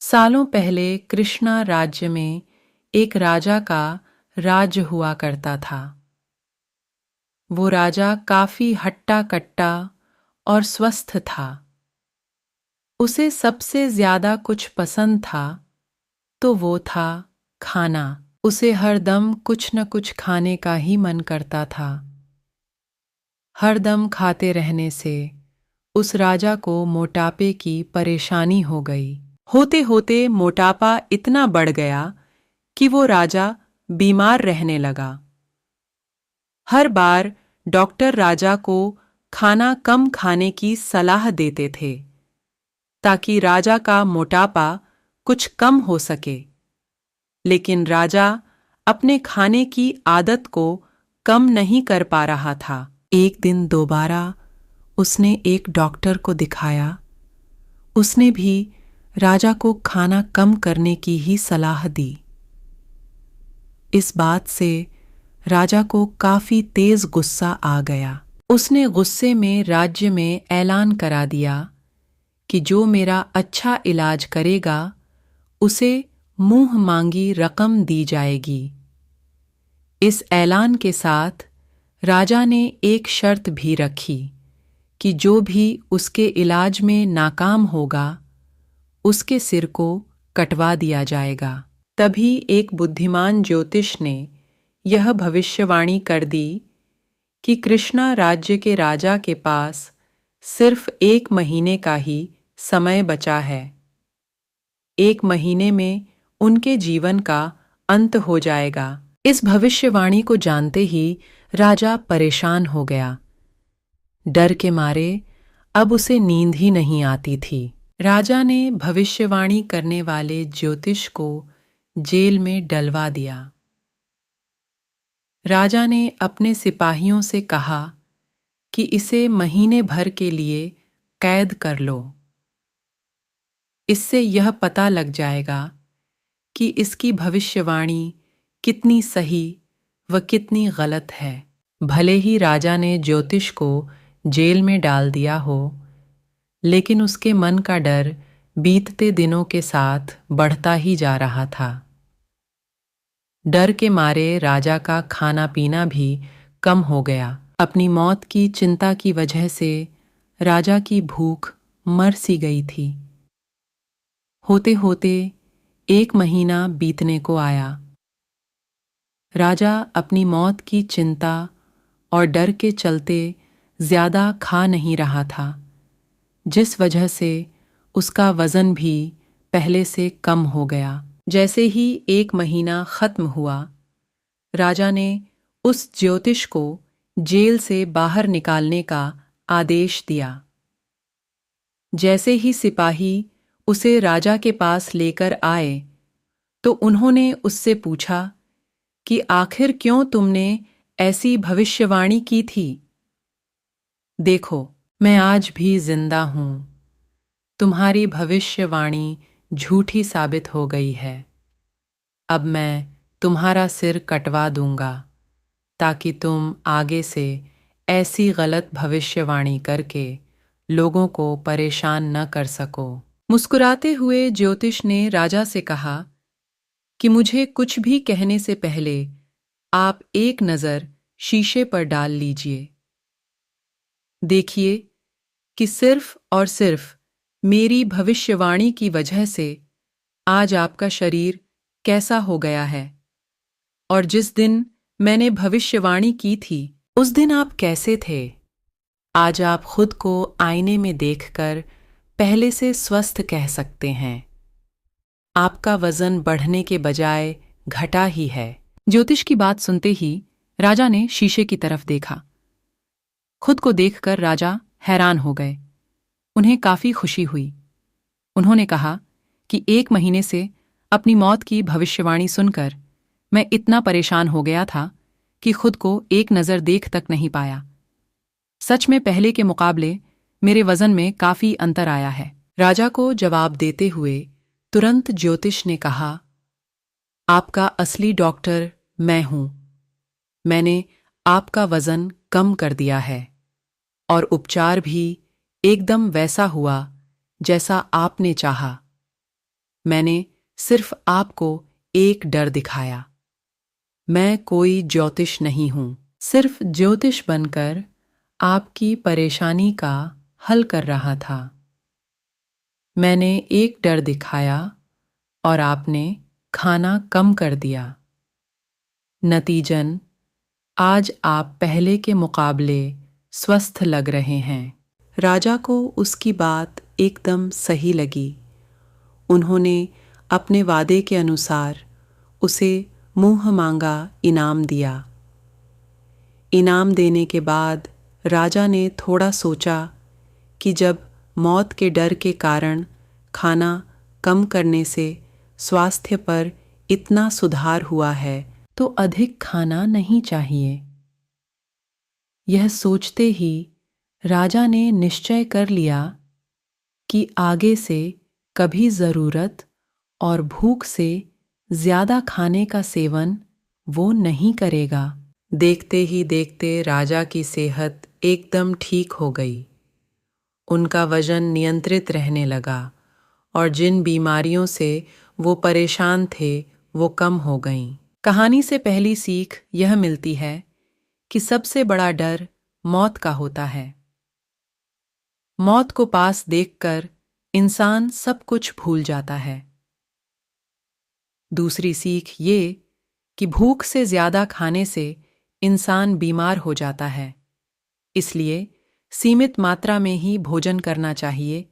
सालों पहले कृष्णा राज्य में एक राजा का राज्य हुआ करता था। वो राजा काफी हट्टा कट्टा और स्वस्थ था। उसे सबसे ज्यादा कुछ पसंद था तो वो था खाना। उसे हरदम कुछ न कुछ खाने का ही मन करता था। हरदम खाते रहने से उस राजा को मोटापे की परेशानी हो गई। होते होते मोटापा इतना बढ़ गया कि वो राजा बीमार रहने लगा। हर बार डॉक्टर राजा को खाना कम खाने की सलाह देते थे ताकि राजा का मोटापा कुछ कम हो सके। लेकिन राजा अपने खाने की आदत को कम नहीं कर पा रहा था। एक दिन दोबारा उसने एक डॉक्टर को दिखाया। उसने भी राजा को खाना कम करने की ही सलाह दी। इस बात से राजा को काफी तेज गुस्सा आ गया। उसने गुस्से में राज्य में ऐलान करा दिया कि जो मेरा अच्छा इलाज करेगा उसे मुंह मांगी रकम दी जाएगी। इस ऐलान के साथ राजा ने एक शर्त भी रखी कि जो भी उसके इलाज में नाकाम होगा उसके सिर को कटवा दिया जाएगा। तभी एक बुद्धिमान ज्योतिष ने यह भविष्यवाणी कर दी कि कृष्णा राज्य के राजा के पास सिर्फ 1 महीने का ही समय बचा है। 1 महीने में उनके जीवन का अंत हो जाएगा। इस भविष्यवाणी को जानते ही राजा परेशान हो गया। डर के मारे अब उसे नींद ही नहीं आती थी। राजा ने भविष्यवाणी करने वाले ज्योतिष को जेल में डलवा दिया। राजा ने अपने सिपाहियों से कहा कि इसे महीने भर के लिए कैद कर लो। इससे यह पता लग जाएगा कि इसकी भविष्यवाणी कितनी सही व कितनी गलत है। भले ही राजा ने ज्योतिष को जेल में डाल दिया हो, लेकिन उसके मन का डर बीतते दिनों के साथ बढ़ता ही जा रहा था। डर के मारे राजा का खाना पीना भी कम हो गया। अपनी मौत की चिंता की वजह से राजा की भूख मर सी गई थी। होते होते 1 महीना बीतने को आया। राजा अपनी मौत की चिंता और डर के चलते ज्यादा खा नहीं रहा था, जिस वजह से उसका वजन भी पहले से कम हो गया। जैसे ही 1 महीना खत्म हुआ, राजा ने उस ज्योतिष को जेल से बाहर निकालने का आदेश दिया। जैसे ही सिपाही उसे राजा के पास लेकर आए तो उन्होंने उससे पूछा कि आखिर क्यों तुमने ऐसी भविष्यवाणी की थी? देखो, मैं आज भी जिंदा हूं। तुम्हारी भविष्यवाणी झूठी साबित हो गई है। अब मैं तुम्हारा सिर कटवा दूंगा ताकि तुम आगे से ऐसी गलत भविष्यवाणी करके लोगों को परेशान न कर सको। मुस्कुराते हुए ज्योतिष ने राजा से कहा कि मुझे कुछ भी कहने से पहले आप एक नज़र शीशे पर डाल लीजिए। देखिए कि सिर्फ और सिर्फ मेरी भविष्यवाणी की वजह से आज आपका शरीर कैसा हो गया है, और जिस दिन मैंने भविष्यवाणी की थी उस दिन आप कैसे थे। आज आप खुद को आईने में देखकर पहले से स्वस्थ कह सकते हैं। आपका वजन बढ़ने के बजाय घटा ही है। ज्योतिष की बात सुनते ही राजा ने शीशे की तरफ देखा। खुद को देखकर राजा हैरान हो गए। उन्हें काफी खुशी हुई। उन्होंने कहा कि 1 महीने से अपनी मौत की भविष्यवाणी सुनकर मैं इतना परेशान हो गया था कि खुद को एक नज़र देख तक नहीं पाया। सच में पहले के मुकाबले मेरे वजन में काफी अंतर आया है। राजा को जवाब देते हुए तुरंत ज्योतिष ने कहा, आपका असली डॉक्टर मैं हूं। मैंने आपका वजन कम कर दिया है और उपचार भी एकदम वैसा हुआ जैसा आपने चाहा। मैंने सिर्फ आपको एक डर दिखाया। मैं कोई ज्योतिष नहीं हूं, सिर्फ ज्योतिष बनकर आपकी परेशानी का हल कर रहा था। मैंने एक डर दिखाया और आपने खाना कम कर दिया। नतीजन आज आप पहले के मुकाबले स्वस्थ लग रहे हैं। राजा को उसकी बात एकदम सही लगी। उन्होंने अपने वादे के अनुसार उसे मुंह मांगा इनाम दिया। इनाम देने के बाद राजा ने थोड़ा सोचा कि जब मौत के डर के कारण खाना कम करने से स्वास्थ्य पर इतना सुधार हुआ है तो अधिक खाना नहीं चाहिए। यह सोचते ही राजा ने निश्चय कर लिया कि आगे से कभी ज़रूरत और भूख से ज़्यादा खाने का सेवन वो नहीं करेगा। देखते ही देखते राजा की सेहत एकदम ठीक हो गई। उनका वजन नियंत्रित रहने लगा और जिन बीमारियों से वो परेशान थे वो कम हो गईं। कहानी से पहली सीख यह मिलती है कि सबसे बड़ा डर मौत का होता है। मौत को पास देखकर इंसान सब कुछ भूल जाता है। दूसरी सीख ये कि भूख से ज्यादा खाने से इंसान बीमार हो जाता है। इसलिए सीमित मात्रा में ही भोजन करना चाहिए